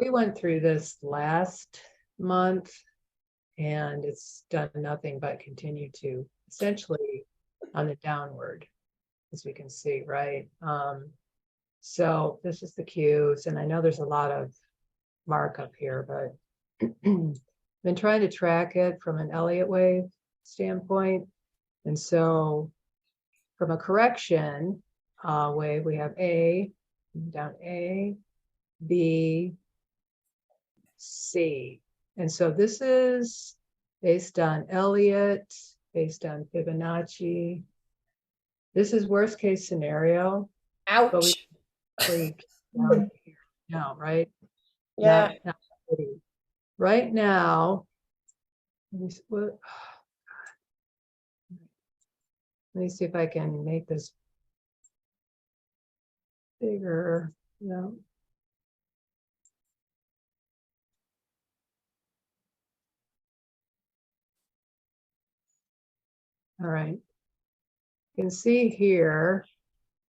we went through this last month and it's done nothing but continue to essentially on the downward, as we can see, right? So this is the Qs, and I know there's a lot of markup here, but been trying to track it from an Elliott Wave standpoint. And so from a correction wave, we have A, down A, B, C. And so this is based on Elliott, based on Fibonacci. This is worst case scenario. Ouch. But we down here now, right? Yeah. Not right now, let me see if I can make this bigger. No. All right. You can see here,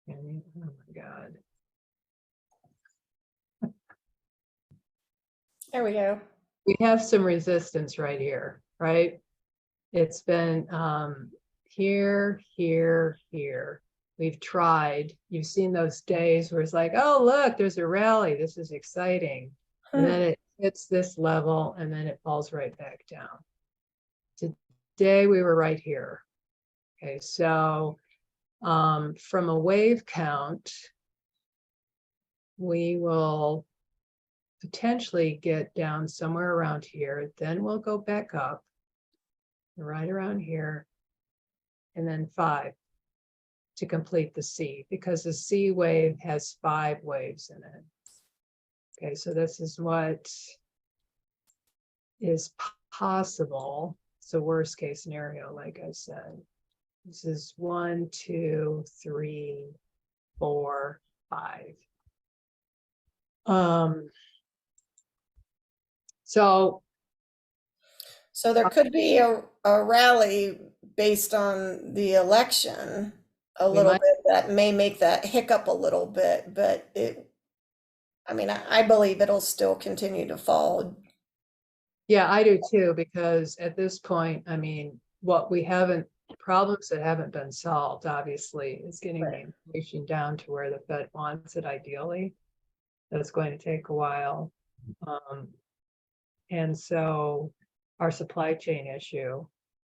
and oh my God. There we go. We have some resistance right here, right? It's been here, here, here. We've tried. You've seen those days where it's like, oh, look, there's a rally. This is exciting. And then it hits this level and then it falls right back down. Today we were right here. Okay, so from a wave count, we will potentially get down somewhere around here. Then we'll go back up right around here, and then 5 to complete the C, because the C wave has 5 waves in it. Okay, so this is what is possible. It's a worst case scenario, like I said. This is 1, 2, 3, 4, 5. So there could be a rally based on the election a little bit that may make that hiccup a little bit, but I mean, I believe it'll still continue to fall. Yeah, I do too, because at this point, I mean, problems that haven't been solved, obviously, is getting the inflation down to where the Fed wants it ideally. That's going to take a while. And so our supply chain issue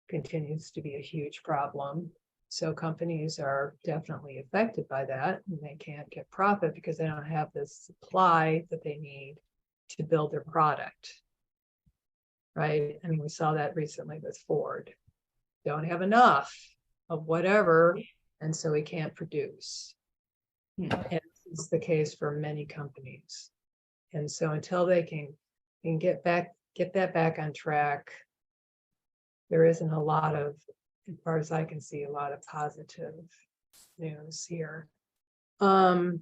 continues to be a huge problem. So companies are definitely affected by that, and they can't get profit because they don't have the supply that they need to build their product. Right? I mean, we saw that recently with Ford. Don't have enough of whatever, and so we can't produce. And this is the case for many companies. And so until they can get that back on track, there isn't a lot of, as far as I can see, a lot of positive news here. So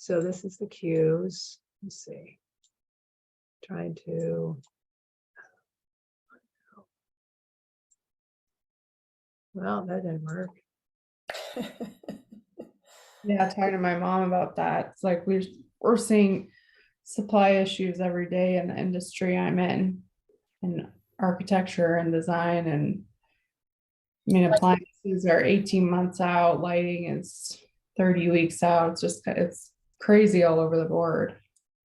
this is the Qs. Let's see. Trying to. Well, that didn't work. Yeah, talking to my mom about that. It's like we're seeing supply issues every day in the industry I'm in architecture and design. And I mean, appliances are 18 months out, lighting is 30 weeks out. It's crazy all over the board.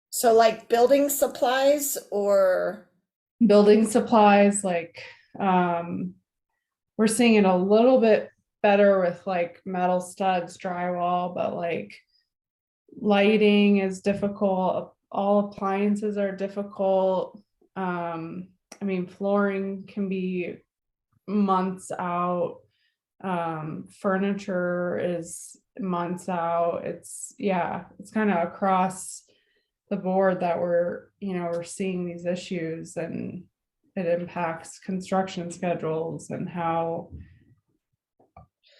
So like building supplies or? Building supplies, like we're seeing it a little bit better with like metal studs, drywall, but like lighting is difficult. All appliances are difficult. I mean, flooring can be months out. Furniture is months out. It's kind of across the board that we're seeing these issues, and it impacts construction schedules and how.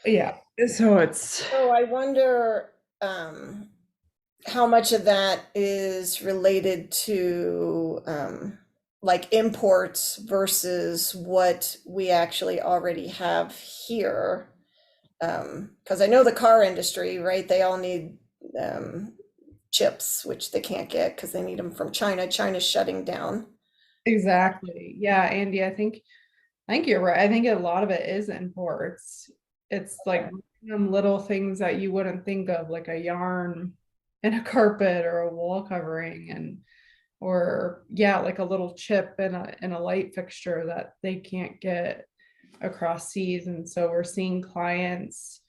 So I wonder how much of that is related to like imports versus what we actually already have here. Because I know the car industry, right? They all need chips, which they can't get because they need them from China. China's shutting down. Exactly. Yeah, Andy, I think you're right. I think a lot of it is imports. It's like little things that you wouldn't think of, like a yarn and a carpet or a wall covering, and or yeah, like a little chip in a light fixture that they can't get across seas. And so we're seeing clients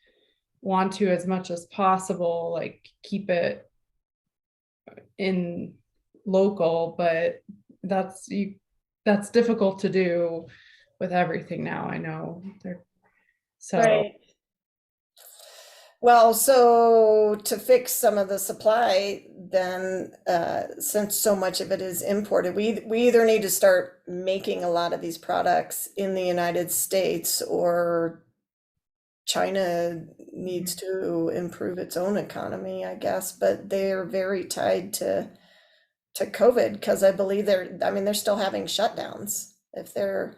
want to, as much as possible, like keep it in local, but that's difficult to do with everything now. I know they're so Right. Well, so to fix some of the supply, then since so much of it is imported, we either need to start making a lot of these products in the United States, or China needs to improve its own economy, I guess. But they're very tied to COVID, because I believe they're still having shutdowns. If they're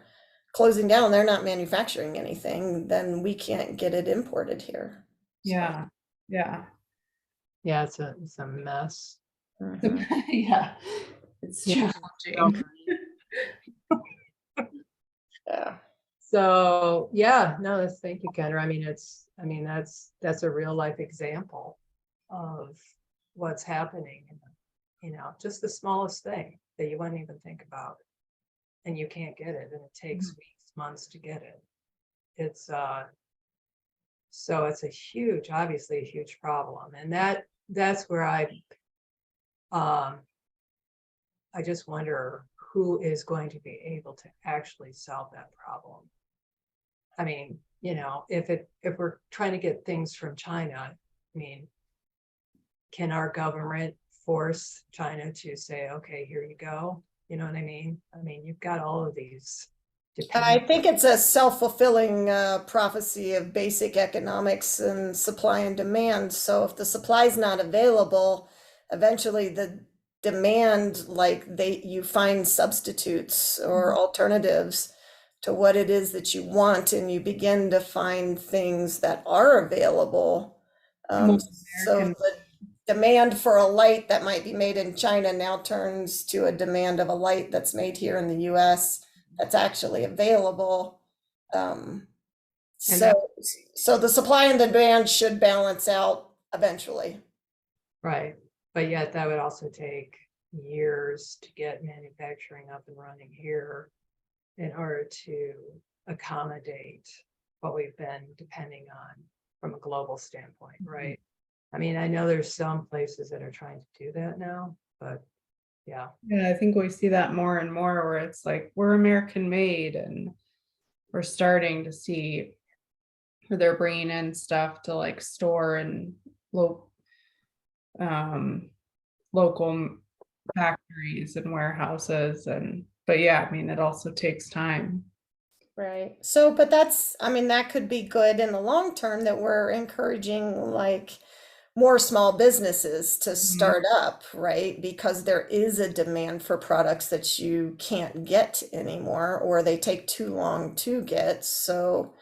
closing down, they're not manufacturing anything, then we can't get it imported here. So, yeah, yeah. Yeah, it's a mess. mhm. Yeah, it's Yeah. challenging. Yeah. So, yeah, no, thank you, Kendra. I mean, that's a real life example of what's happening. Just the smallest thing that you wouldn't even think about, and you can't get it, and it takes weeks, months to get it. It's so it's obviously a huge problem, and that's where I just wonder who is going to be able to actually solve that problem. I mean, if we're trying to get things from China, I mean, can our government force China to say, okay, here you go? You know what I mean? I mean, you've got all of these I dependent. think it's a self-fulfilling prophecy of basic economics and supply and demand. So if the supply is not available, eventually the demand, like you find substitutes or alternatives to what it is that you want, and you begin to find things that are available. More So American. the demand for a light that might be made in China now turns to a demand of a light that's made here in the US that's actually available. Um, And so, so the supply and the demand should balance out eventually. right. But yet that would also take years to get manufacturing up and running here in order to accommodate what we've been depending on from a global standpoint, right? I mean, I know there's some places that are trying to do that now, but yeah. Yeah, I think we see that more and more where it's like we're American made, and we're starting to see where they're bringing in stuff to like store in um, local factories and warehouses. And but yeah, I mean, it also takes time. Right. So, but that could be good in the long term, that we're encouraging like more small businesses to start up, right? Because there is a demand for products that you can't get anymore, or they take too long to get. So,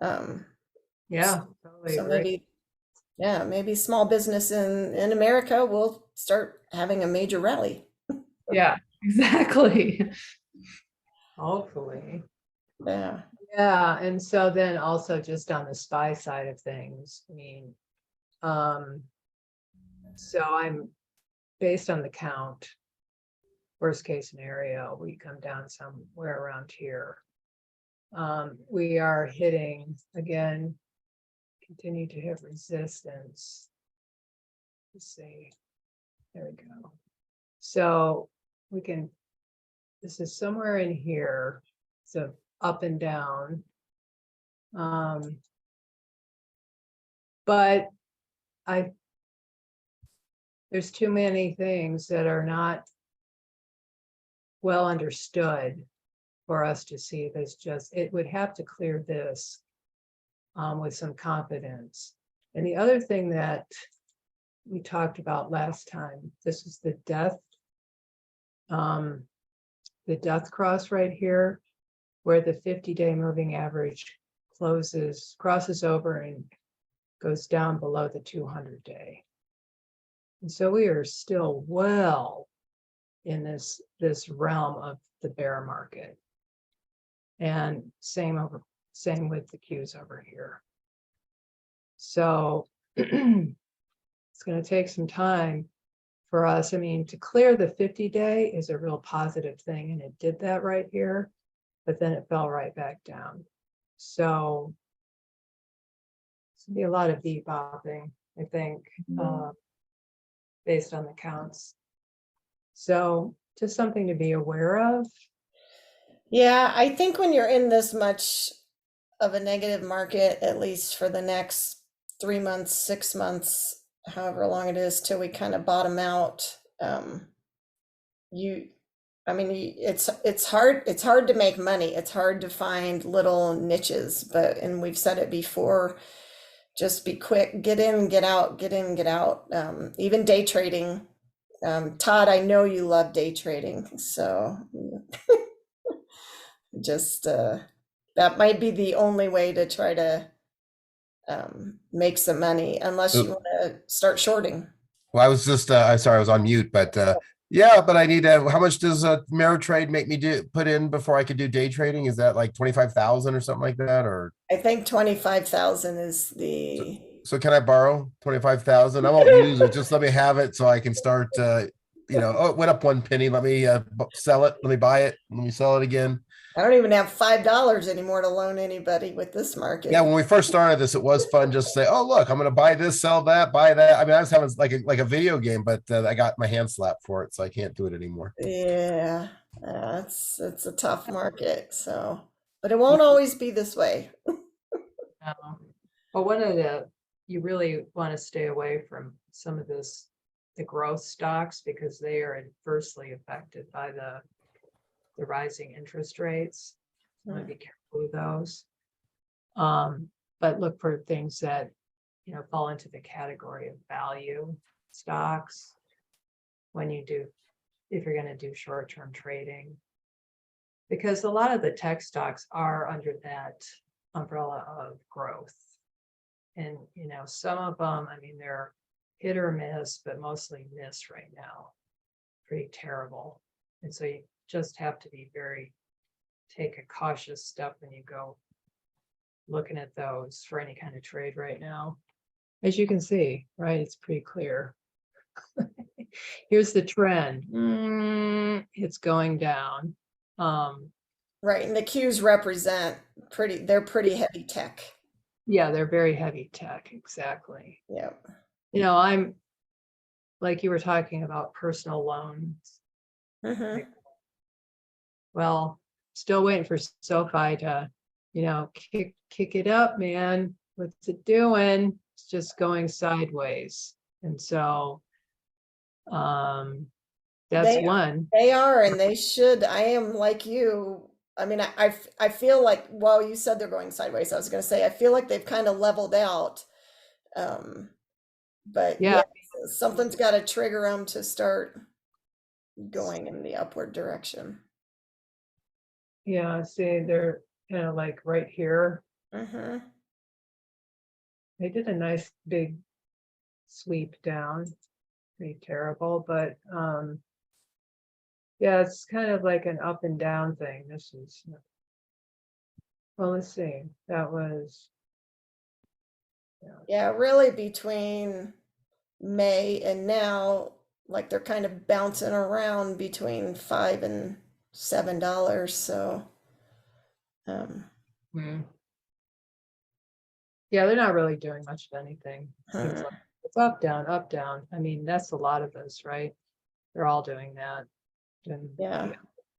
Yeah, totally so agree. maybe small business in America will start having a major rally. Yeah, exactly. Hopefully. Yeah. Yeah, and so then also just on the SPY side of things, I mean, so I'm based on the count, worst case scenario, we come down somewhere around here. We are hitting again, continue to hit resistance. Let's see, there we go. So this is somewhere in here, so up and down. But there's too many things that are not well understood for us to see this. It would have to clear this with some confidence. And the other thing that we talked about last time, this is the death cross right here, where the 50-day moving average crosses over and goes down below the 200-day. And so we are still well in this realm of the bear market. And same with the Qs over here. So it's going to take some time for us. I mean, to clear the 50-day is a real positive thing, and it did that right here, but then it fell right back down. So it's going to be a lot of bebopping, I think, based on the counts. So just something to be aware of. Yeah, I think when you're in this much of a negative market, at least for the next 3 months, 6 months, however long it is till we kind of bottom out, it's hard to make money. It's hard to find little niches, and we've said it before, just be quick, get in, get out, get in, get out. Even day trading. Todd, I know you love day trading, so just that might be the only way to try to make some money, unless you want to start shorting. Well, I was just, I'm sorry, I was on mute, but yeah, but I need how much does Ameritrade make me put in before I could do day trading? Is that like 25,000 or something like that? Or I think 25,000 is the. so can I borrow 25,000? I won't use it. Just let me have it so I can start, oh, it went up 1 penny. Let me sell it. Let me buy it. Let me sell it again. I don't even have $5 anymore to loan anybody with this market. Yeah, when we first started this, it was fun just to say, "Oh, look, I'm going to buy this, sell that, buy that." I mean, I was having like a video game, but I got my hand slapped for it, so I can't do it anymore. Yeah, it's a tough market. So, but it won't always be this way. Well, you really want to stay away from some of the growth stocks, because they are adversely affected by the rising interest rates. So be careful with those. But look for things that, fall into the category of value stocks if you're going to do short-term trading, because a lot of the tech stocks are under that umbrella of growth. And, some of them, I mean, they're hit or miss, but mostly miss right now. Pretty terrible. And so you just have to take a cautious step when you go looking at those for any kind of trade right now. As you can see, right, it's pretty clear. Here's the trend. It's going down. Right, and the Qs represent they're pretty heavy tech. Yeah, they're very heavy tech, exactly. Yeah. I'm like you were talking about personal loans. Well, still waiting for SoFi to, kick it up, man. What's it doing? It's just going sideways. And so that's one. They are, and they should. I am like you. I mean, I feel like, well, you said they're going sideways. I was going to say, I feel like they've kind of leveled out. But yeah, something's got to trigger them to start going in the upward direction. Yeah, see, they're kind of like right here. They did a nice big sweep down. Pretty terrible, but yeah, it's kind of like an up and down thing. This is, well, let's see. That was, yeah, really between May and now, like they're kind of bouncing around between $5 and $7. So, yeah, they're not really doing much of anything. It's up, down, up, down. I mean, that's a lot of us, right? They're all doing that. And yeah.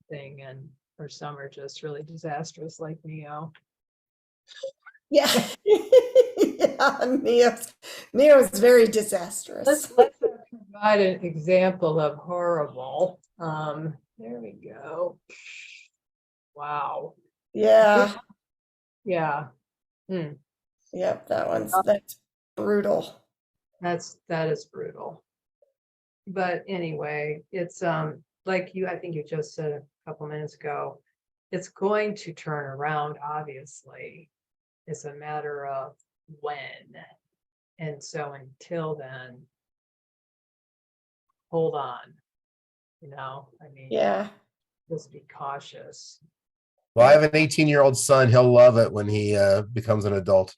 Thing, and or some are just really disastrous, like Neo. Yeah. Yeah, Neo's very disastrous. Let's provide an example of horrible. There we go. Wow. Yeah. Yeah. Yep, that's brutal. That is brutal. But anyway, it's like I think you just said a couple minutes ago, it's going to turn around, obviously. It's a matter of when. And so until then, hold on. I mean, Yeah. just be cautious. Well, I have an 18-year-old son. He'll love it when he becomes an adult.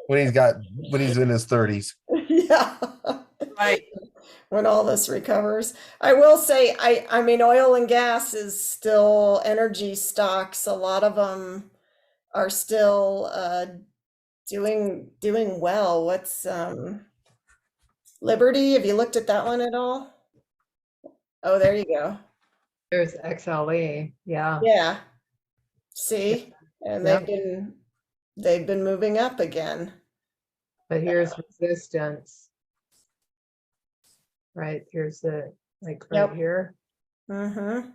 When he's in his 30s. Yeah. Right. When all this recovers. I will say, I mean, oil and gas is still energy stocks. A lot of them are still doing well. What's Liberty? Have you looked at that one at all? Oh, there you go. There's XLE. Yeah. Yeah. See? And Yep. they've been moving up again. But here's resistance. Right. Here's the, like right Yep. here. Mm-hmm.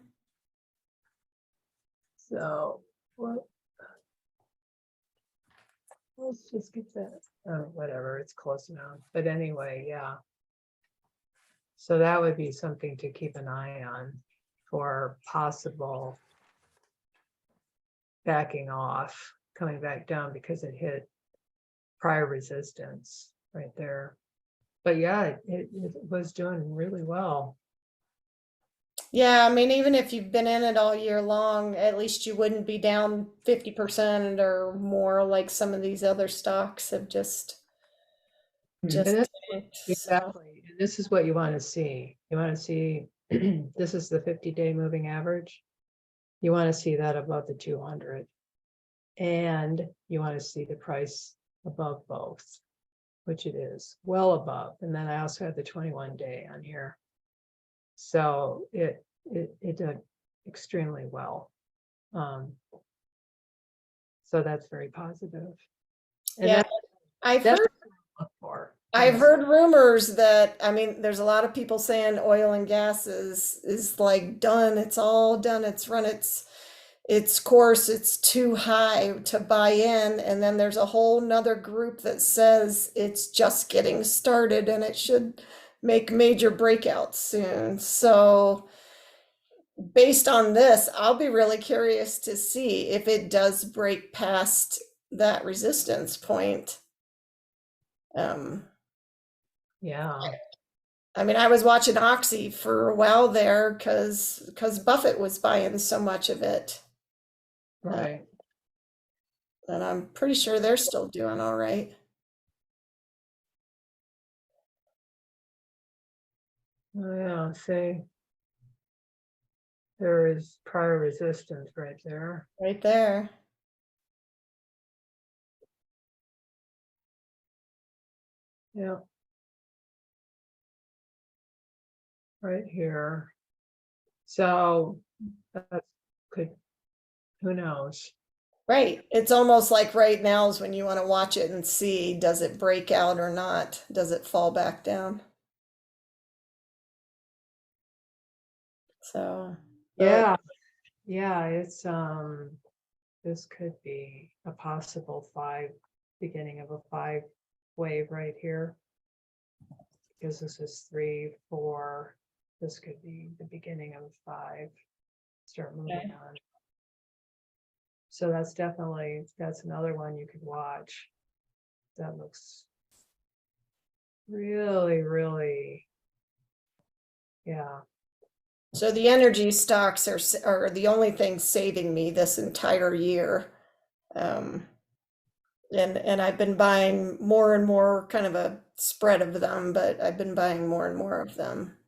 So let's just get that. Oh, whatever. It's close enough. But anyway, yeah. So that would be something to keep an eye on for possible backing off, coming back down because it hit prior resistance right there. But yeah, it was doing really well. Yeah, I mean, even if you've been in it all year long, at least you wouldn't be down 50% or more like some of these other stocks have just And that's tanked. So, exactly. And this is what you want to see. You want to see this is the 50-day moving average. You want to see that above the 200. And you want to see the price above both, which it is well above. And then I also have the 21-day on here. So it did extremely well. So that's very positive. And yeah, that's what I look for. I've heard rumors that, I mean, there's a lot of people saying oil and gas is like done. It's all done. It's run its course. It's too high to buy in. And then there's a whole nother group that says it's just getting started and it should make major breakouts soon. So based on this, I'll be really curious to see if it does break past that resistance point. Yeah. I mean, I was watching Oxy for a while there because Buffett was buying so much of it. Right. And I'm pretty sure they're still doing all right. Oh, yeah. See, there is prior resistance right there. Right there. Yeah. Right here. So that could, who knows? Right. It's almost like right now is when you want to watch it and see, does it break out or not? Does it fall back down? So, Yeah. Yeah, it's this could be a possible beginning of a 5 wave right here. Because this is 3, 4. This could be the beginning of 5. Start moving Okay. on. So that's another one you could watch. That looks really, really, yeah. So the energy stocks are the only thing saving me this entire year. And I've been buying more and more, kind of a spread of them, but I've been buying more and more of them.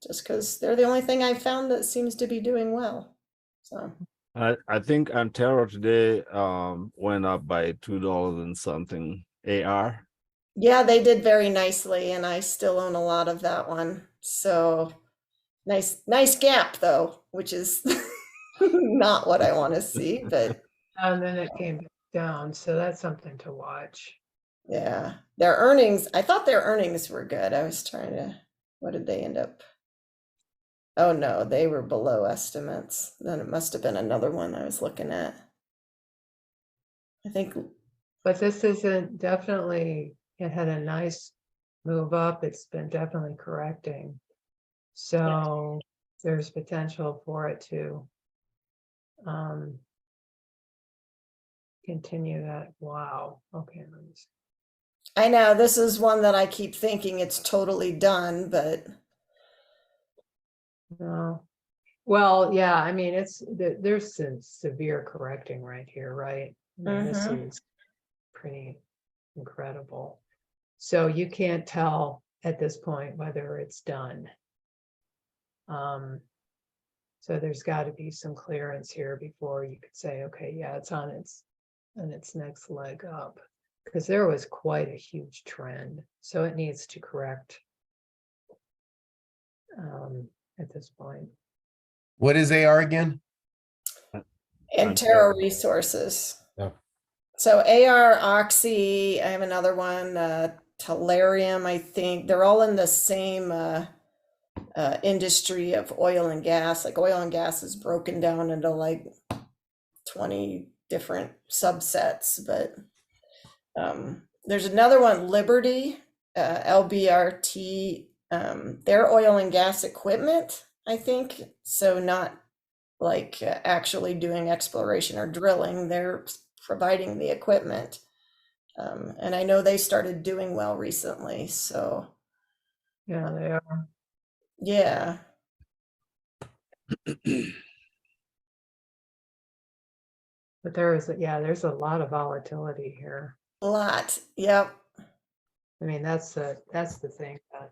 Just because they're the only thing I've found that seems to be doing well. So I think Antero today went up by $2 and something AR. yeah, they did very nicely, and I still own a lot of that one. So nice gap though, which is not what I want to see, but And then it came down, so that's something to watch. yeah, their earnings, I thought their earnings were good. I was trying to, what did they end up? Oh no, they were below estimates. Then it must have been another one I was looking at. I think, But this isn't definitely, it had a nice move up. It's been definitely correcting. So there's potential for it to continue that. Wow. Okay. Let me see. I know this is one that I keep thinking it's totally done, but No. Well, yeah, I mean, there's some severe correcting right here, right? I mean, this Mhm. is pretty incredible. So you can't tell at this point whether it's done. So there's got to be some clearance here before you could say, okay, yeah, it's on its next leg up, because there was quite a huge trend. So it needs to correct at this point. What is AR again? and Terra Resources. Yeah. So AR, Oxy, I have another one, Tellurium, I think. They're all in the same industry of oil and gas. Like oil and gas is broken down into like 20 different subsets, but there's another one, Liberty, LBRT. They're oil and gas equipment, I think. So not like actually doing exploration or drilling. They're providing the equipment. And I know they started doing well recently. So Yeah, they are. yeah. But there's a lot of volatility here. A lot. Yep. I mean, that's the thing that,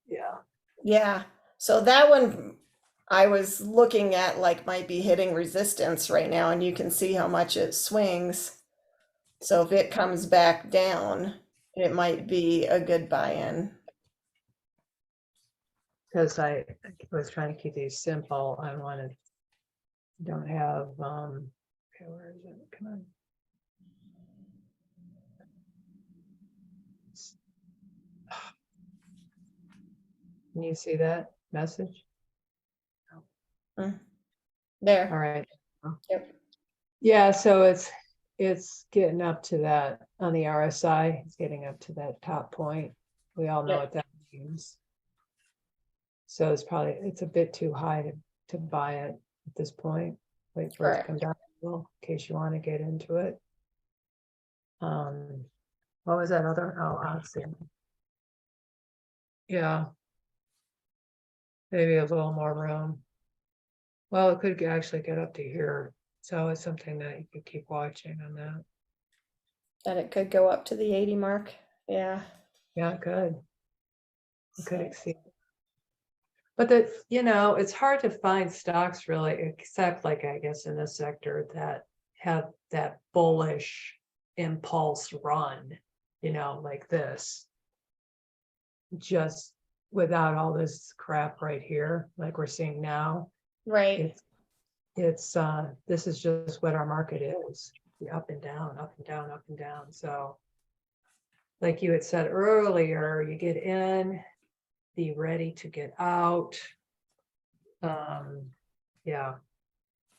yeah. Yeah. So that one I was looking at like might be hitting resistance right now, and you can see how much it swings. So if it comes back down, it might be a good buy-in. Because I was trying to keep these simple. I don't have, okay, where is it? Come on. Can you see that message? There. All right. Yep. Yeah, so it's getting up to that on the RSI, it's getting up to that top point. We all know Yep. what that means. So it's a bit too high to buy it at this point. Wait for it to come down a little, in case you want to get into it. What was that other? Oh, Oxy. Yeah. Maybe a little more room. Well, it could actually get up to here. So it's something that you could keep watching on that. That it could go up to the 80 mark. Yeah. Yeah, it could. It could exceed. But it's hard to find stocks really, except like, I guess, in this sector that have that bullish impulse run, like this. Just without all this crap right here, like we're seeing now. Right. It's this is just what our market is. Up and down, up and down, up and down. So like you had said earlier, you get in, be ready to get out. Yeah.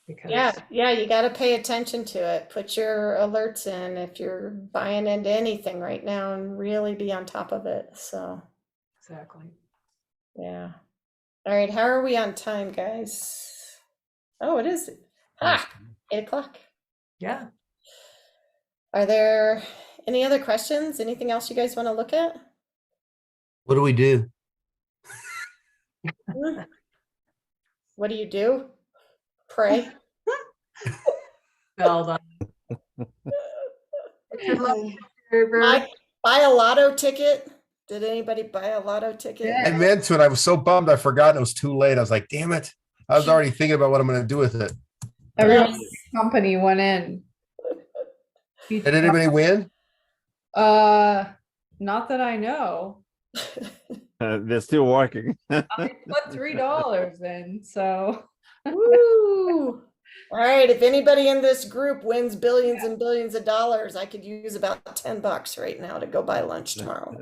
Because Yeah, you got to pay attention to it. Put your alerts in if you're buying into anything right now and really be on top of it. So, exactly. yeah. All right, how are we on time, guys? Oh, it is. 8 o'clock. Yeah. Are there any other questions? Anything else you guys want to look at? What do we do? What do you do? Pray. Well done. Buy a lotto ticket. Did anybody buy a lotto ticket? I meant to, and I was so bummed I forgot it was too late. I was like, damn it. I was already thinking about what I'm going to do with it. Everyone's company went in. Did anybody win? Not that I know. They're still working. I put $3 in, so. Woo! All right, if anybody in this group wins billions and billions of dollars, I could use about $10 right now to go buy lunch tomorrow.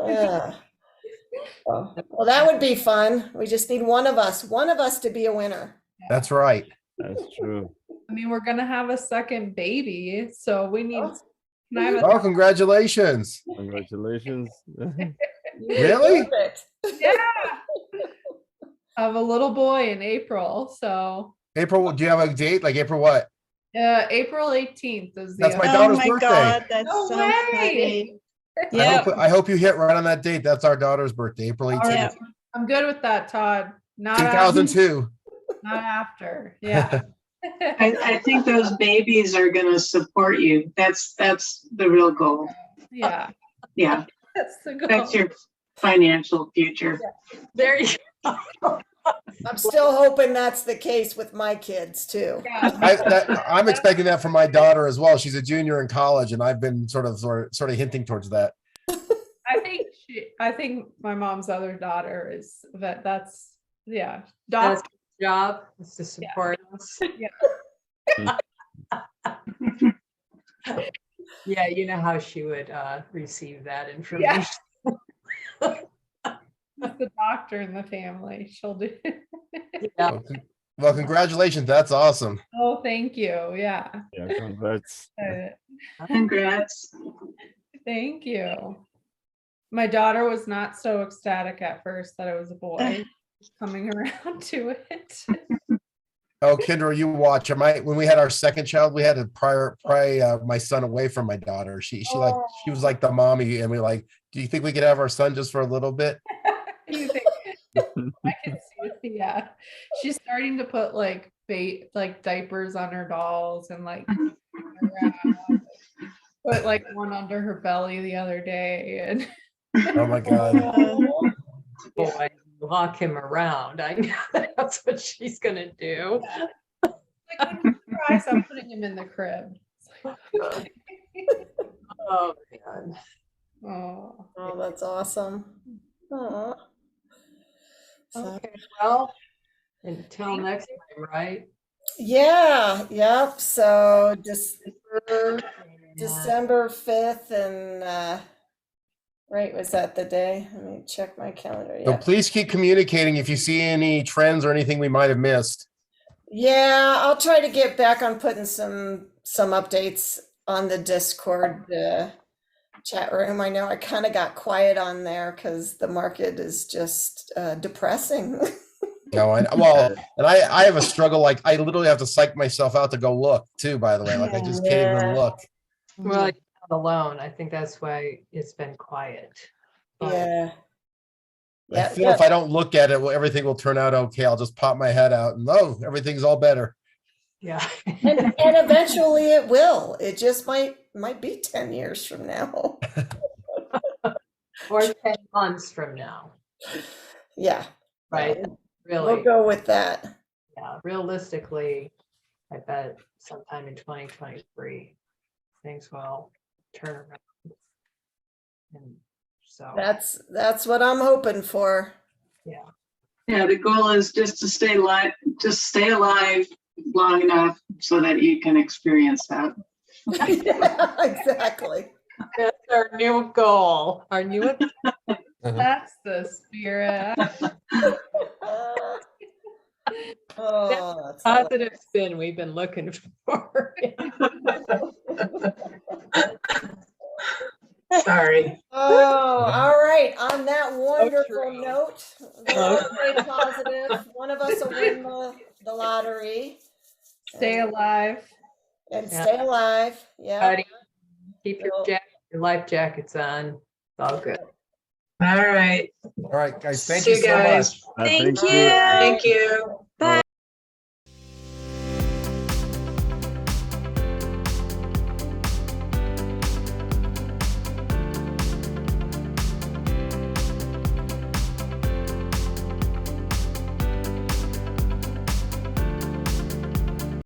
Well, that would be fun. We just need one of us to be a winner. That's right. That's true. I mean, we're gonna have a second baby, so we need. Can I have Oh, congratulations. Congratulations. Really? yeah. I have a little boy in April, so. April, do you have a date? Like April what? April 18th is the. That's my Oh daughter's my birthday. God, that's No so way. funny. I Yeah, hope you hit right on that date. That's our daughter's birthday, April All 18th, right. I'm good with that, Todd. Not after. 2002. Not after. Yeah. I think those babies are gonna support you. That's the real goal. Yeah. Yeah, That's the goal. that's your financial future. There you I'm still hoping that's the case with my kids too. Yeah. I'm expecting that from my daughter as well. She's a junior in college, and I've been sort of hinting towards that. I think my mom's other daughter is that's yeah. That's Doc, her job is to support us. Yeah, you know how she would receive that information. the doctor in the family. She'll do. Yeah. Well, congratulations. That's awesome. Oh, thank you. Yeah. Yeah, congrats. Congrats. Thank you. My daughter was not so ecstatic at first that it was a boy. Coming around to it. Oh, Kendra, you watch. When we had our second child, we had to pry my son away from my daughter. She was like the mommy, and we like, do you think we could have our son just for a little bit? You think I can see it, yeah. She's starting to put like diapers on her dolls and like put like one under her belly the other day and Oh my God. Boy, walk him around. I know that's what she's gonna do. like when he cries, I'm putting him in the crib. Oh man. Oh, Oh, that's awesome. Aw. So, Okay, well, until next time, right? yeah, yep. So And, December 5th and right, was that the day? Let me check my calendar. So Yeah. please keep communicating if you see any trends or anything we might have missed. Yeah, I'll try to get back on putting some updates on the Discord chat room. I know I kind of got quiet on there because the market is just depressing. No, and I have a struggle. Like I literally have to psych myself out to go look too, by the way. Like I just can't even look. well, you're not alone. I think that's why it's been quiet. But Yeah. I feel if I don't look at it, everything will turn out okay. I'll just pop my head out and everything's all better. yeah. And eventually it will. It just might be 10 years from now. Or 10 months from now. Yeah. Right. We'll Really. go with that. Yeah. Realistically, I bet sometime in 2023, things will turn around. And so That's what I'm hoping for. Yeah, the goal is just to stay alive long enough so that you can experience that. Yeah, exactly. that's our new goal. Our new that's the spirit. Oh, that's positive spin we've been looking for. Sorry. Oh, all right. On that wonderful true. note, let's stay positive. One of us will win the lottery. Stay alive. And Yeah. stay alive. Yeah. Buddy, keep your So- your life jackets on. It's all good. All right. All right, guys. Thank See you you so guys. much. Thank you. Thank you.